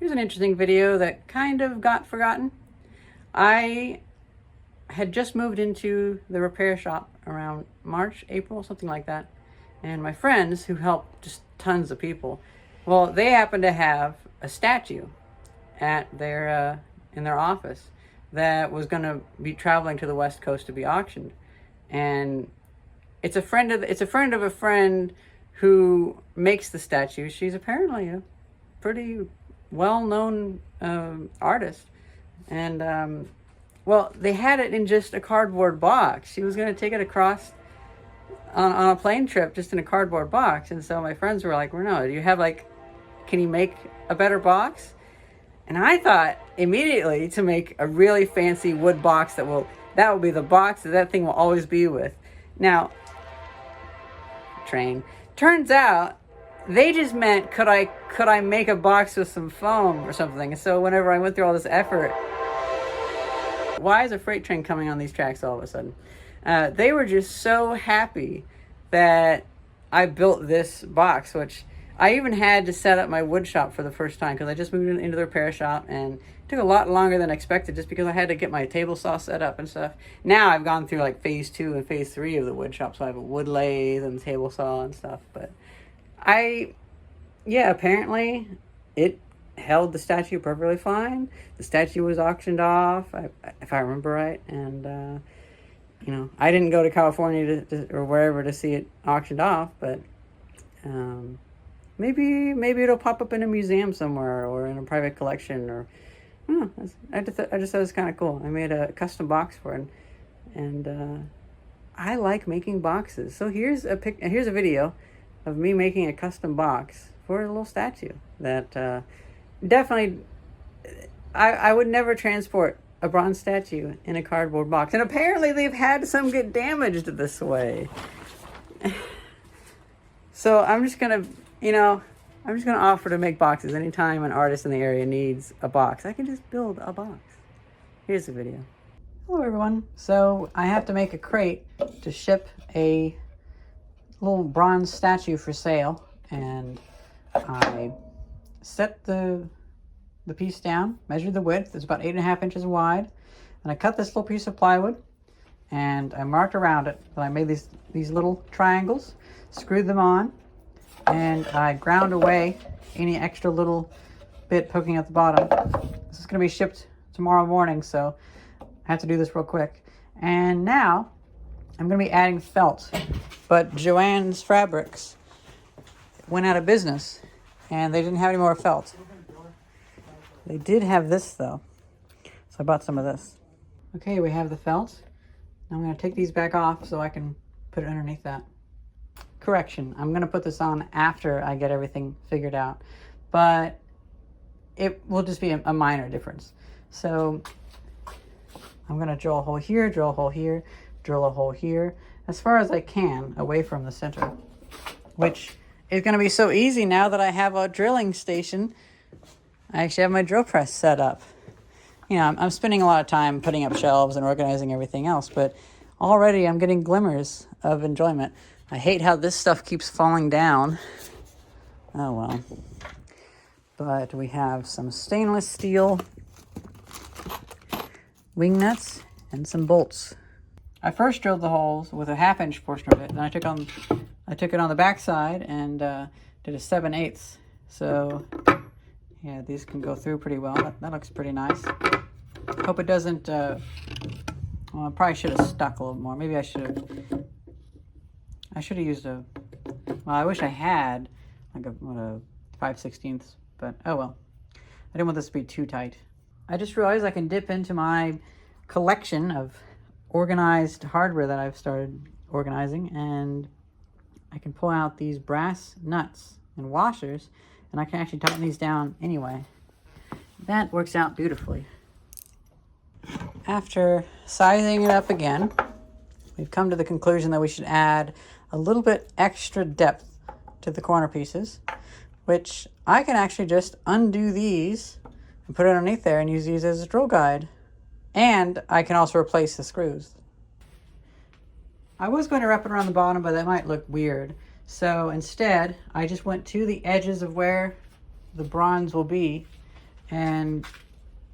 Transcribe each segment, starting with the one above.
Here's an interesting video that kind of got forgotten. I had just moved into the repair shop around March, April, something like that. And my friends, who helped just tons of people, well, they happened to have a statue at their in their office that was going to be traveling to the West Coast to be auctioned. And it's a friend of a friend who makes the statue. She's apparently a pretty well-known artist, and well, they had it in just a cardboard box. She was going to take it across on a plane trip just in a cardboard box. And so my friends were like, well, no, do you have can you make a better box? And I thought immediately to make a really fancy wood box that will be the box that thing will always be with. Now, turns out they just meant, could I make a box with some foam or something? And so whenever I went through all this effort, why is a freight train coming on these tracks all of a sudden? They were just so happy that I built this box, which I even had to set up my wood shop for the first time because I just moved into the repair shop, and it took a lot longer than expected just because I had to get my table saw set up and stuff. Now I've gone through phase 2 and phase 3 of the wood shop, so I have a wood lathe and table saw and stuff. But apparently it held the statue perfectly fine. The statue was auctioned off, if I remember right, and I didn't go to California or wherever to see it auctioned off, but maybe it'll pop up in a museum somewhere or in a private collection, or I just thought it was kind of cool. I made a custom box for it, and I like making boxes. So here's a video of me making a custom box for a little statue that definitely I would never transport a bronze statue in a cardboard box. And apparently they've had some get damaged this way. So I'm just gonna offer to make boxes anytime an artist in the area needs a box. I can just build a box. Here's the video. Hello everyone. So I have to make a crate to ship a little bronze statue for sale, and I set the piece down, measured the width. It's about 8.5 inches wide, and I cut this little piece of plywood and I marked around it. And I made these little triangles, screwed them on, and I ground away any extra little bit poking at the bottom. This is going to be shipped tomorrow morning, so I have to do this real quick. And now I'm going to be adding felt, but Joann's Fabrics went out of business and they didn't have any more felt. They did have this though, so I bought some of this. Okay, we have the felt. Now I'm going to take these back off so I can put it underneath that. Correction, I'm going to put this on after I get everything figured out, but it will just be a minor difference. So I'm going to drill a hole here, drill a hole here, drill a hole here, as far as I can away from the center, which is going to be so easy now that I have a drilling station. I actually have my drill press set up. I'm spending a lot of time putting up shelves and organizing everything else, but already I'm getting glimmers of enjoyment. I hate how this stuff keeps falling down. Oh well. But we have some stainless steel wing nuts and some bolts. I first drilled the holes with a 1/2 inch portion of it, and I took it on the back side and did a 7/8. So yeah, these can go through pretty well. That looks pretty nice. Hope it doesn't, well, I probably should have stuck a little more. Maybe I should have used well, I wish I had a 5/16, but oh well. I didn't want this to be too tight. I just realized I can dip into my collection of organized hardware that I've started organizing, and I can pull out these brass nuts and washers, and I can actually tighten these down anyway. That works out beautifully. After sizing it up again, we've come to the conclusion that we should add a little bit extra depth to the corner pieces, which I can actually just undo these and put it underneath there and use these as a drill guide. And I can also replace the screws. I was going to wrap it around the bottom, but that might look weird. So instead, I just went to the edges of where the bronze will be and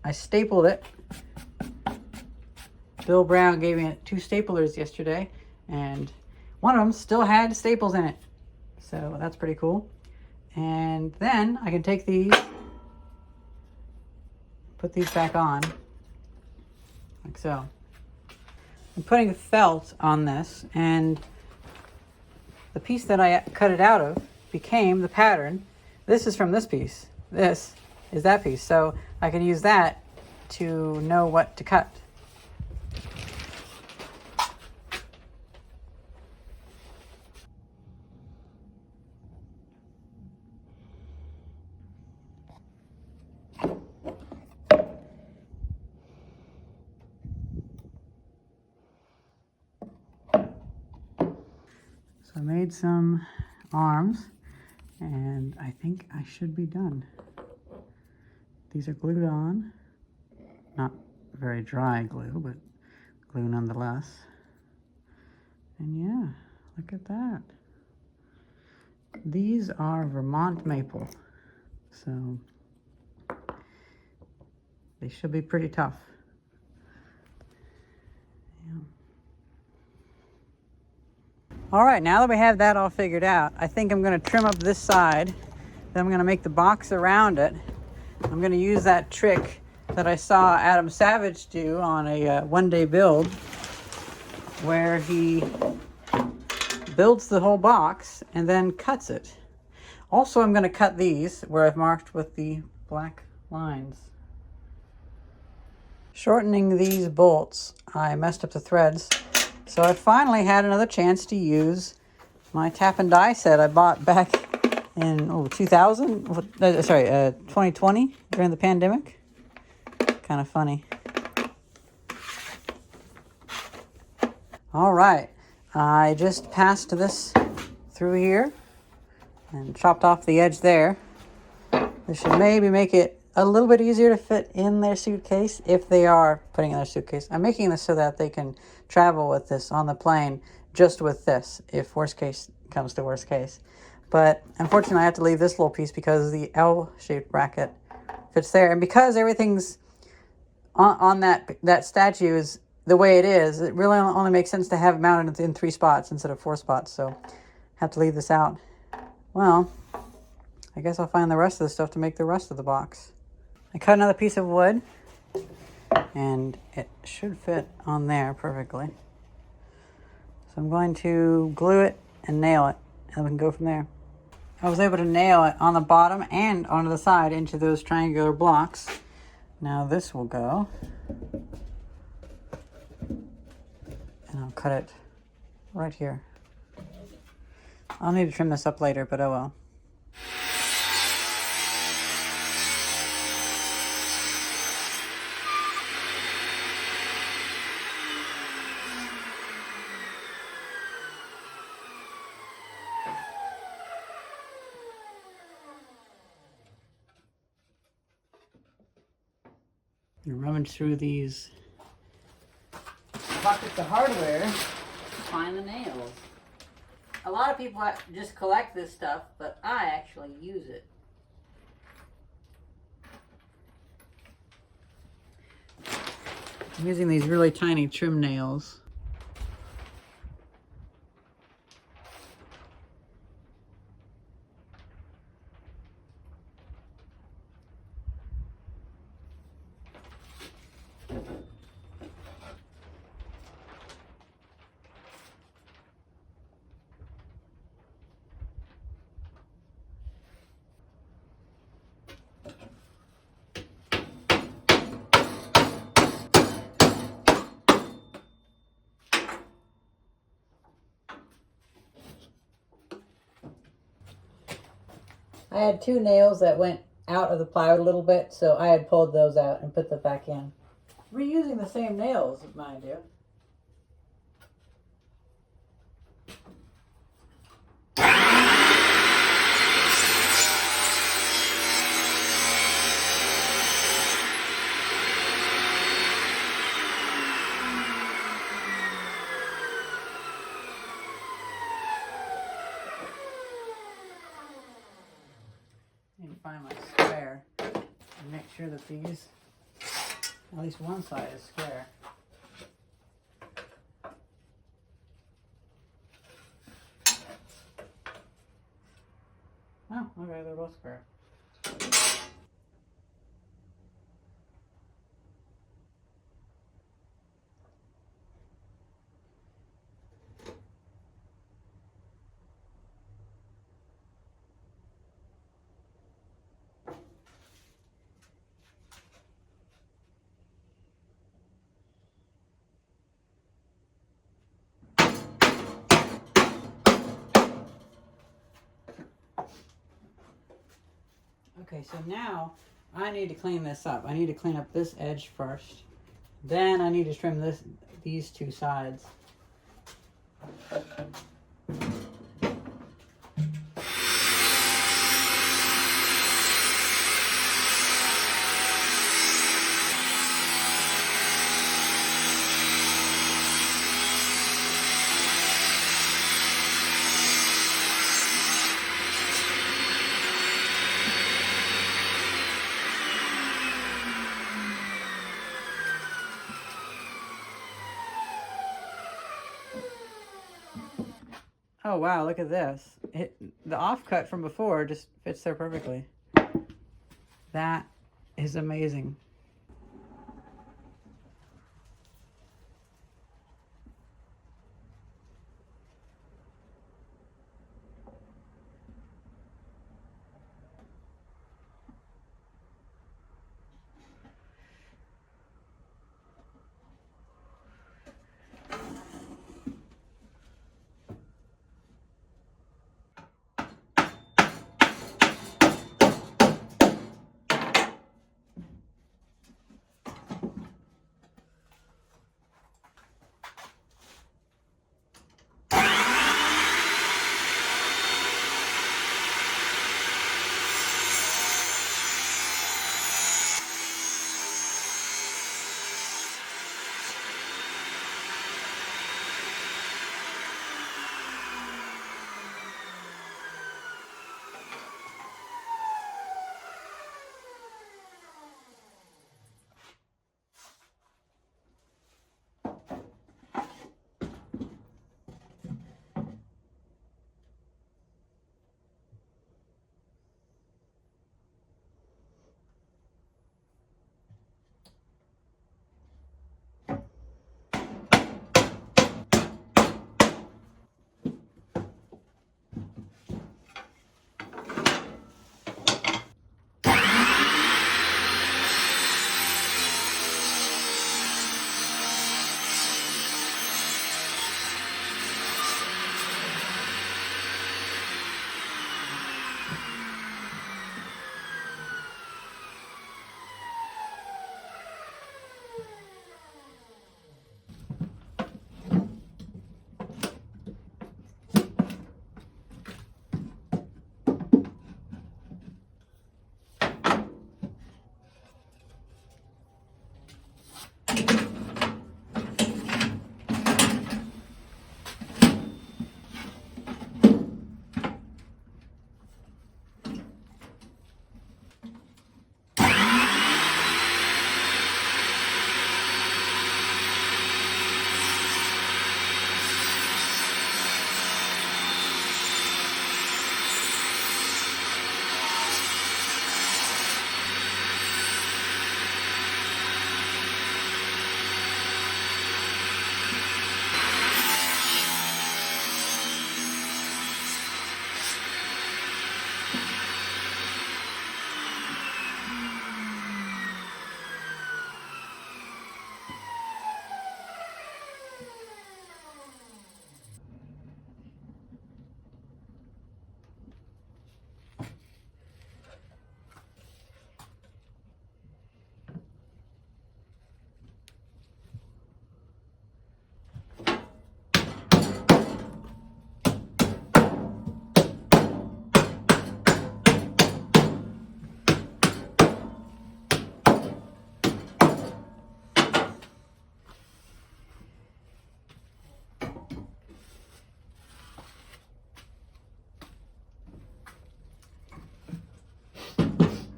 I stapled it. Bill Brown gave me 2 staplers yesterday, and one of them still had staples in it. So that's pretty cool. And then I can take these, put these back on, like so. I'm putting felt on this, and the piece that I cut it out of became the pattern. This is from this piece. This is that piece. So I can use that to know what to cut. So I made some arms, and I think I should be done. These are glued on. Not very dry glue, but glue nonetheless. And yeah, look at that. These are Vermont maple, so they should be pretty tough. Yeah. All right, now that we have that all figured out, I think I'm going to trim up this side. Then I'm going to make the box around it. I'm going to use that trick that I saw Adam Savage do on a one-day build, where he builds the whole box and then cuts it. Also, I'm going to cut these where I've marked with the black lines. Shortening these bolts, I messed up the threads, so I finally had another chance to use my tap and die set I bought back in 2020 during the pandemic. Kind of funny. All right, I just passed this through here and chopped off the edge there. This should maybe make it a little bit easier to fit in their suitcase if they are putting in their suitcase. I'm making this so that they can travel with this on the plane just with this, if worst case comes to worst case. But unfortunately, I have to leave this little piece because the L-shaped bracket fits there. And because everything's on that statue is the way it is, it really only makes sense to have it mounted in 3 spots instead of 4 spots. So I have to leave this out. Well, I guess I'll find the rest of the stuff to make the rest of the box. I cut another piece of wood, and it should fit on there perfectly. So I'm going to glue it and nail it, and we can go from there. I was able to nail it on the bottom and onto the side into those triangular blocks. Now this will go, and I'll cut it right here. I'll need to trim this up later, but oh well. And rummage through these buckets of hardware to find the nails. A lot of people just collect this stuff, but I actually use it. I'm using these really tiny trim nails. I had 2 nails that went out of the plywood a little bit, so I had pulled those out and put them back in. Reusing the same nails, mind you. Find my square and make sure that these, at least one side is square. Oh, okay, they're both square. Okay, so now I need to clean this up. I need to clean up this edge first. Then I need to trim these two sides. Oh wow, look at this. The offcut from before just fits there perfectly. That is amazing.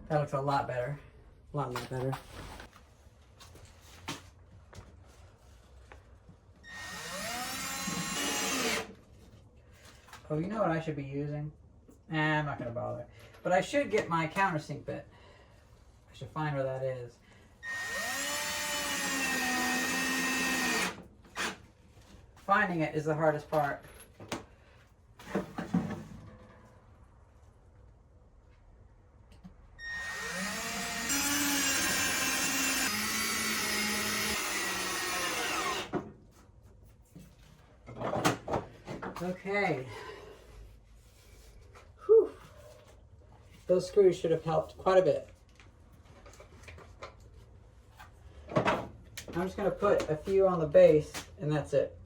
That looks a lot better. A lot better. Oh, you know what I should be using? I'm not going to bother. But I should get my countersink bit. I should find where that is. Finding it is the hardest part. Okay. Whew. Those screws should have helped quite a bit. I'm just going to put a few on the base, and that's it.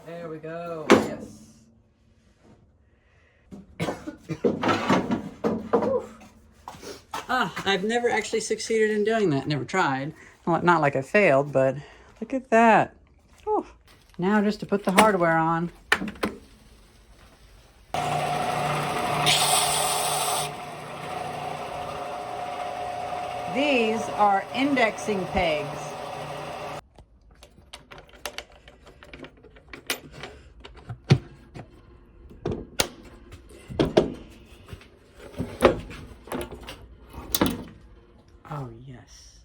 There we go. Yes. I've never actually succeeded in doing that. Never tried. Well, not like I failed, but look at that. Oh. Now just to put the hardware on. These are indexing pegs. Oh, yes.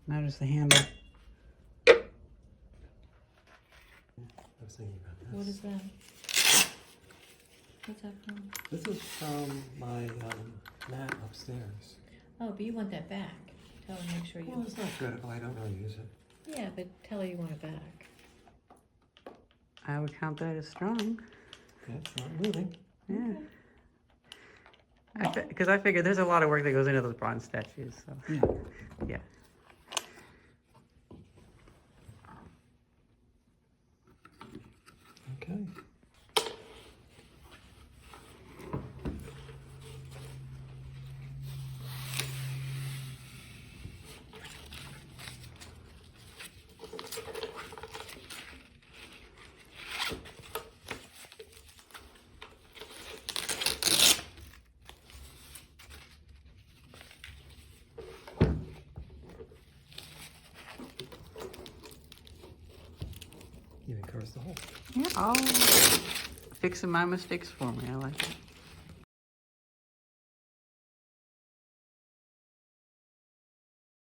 Now just the handle. I was thinking about this. What is that? What's that from? This is from my mat upstairs. Oh, but you want that back. Tell her make sure you... Well, it's not good. Oh, I don't really use it. Yeah, but tell her you want it back. I would count that as strong. Yeah, it's not moving. Yeah. Because I figured there's a lot of work that goes into those bronze statues. So. Yeah. Okay. Even covers the hole. Yeah. Oh, fixing my mistakes for me. I like it.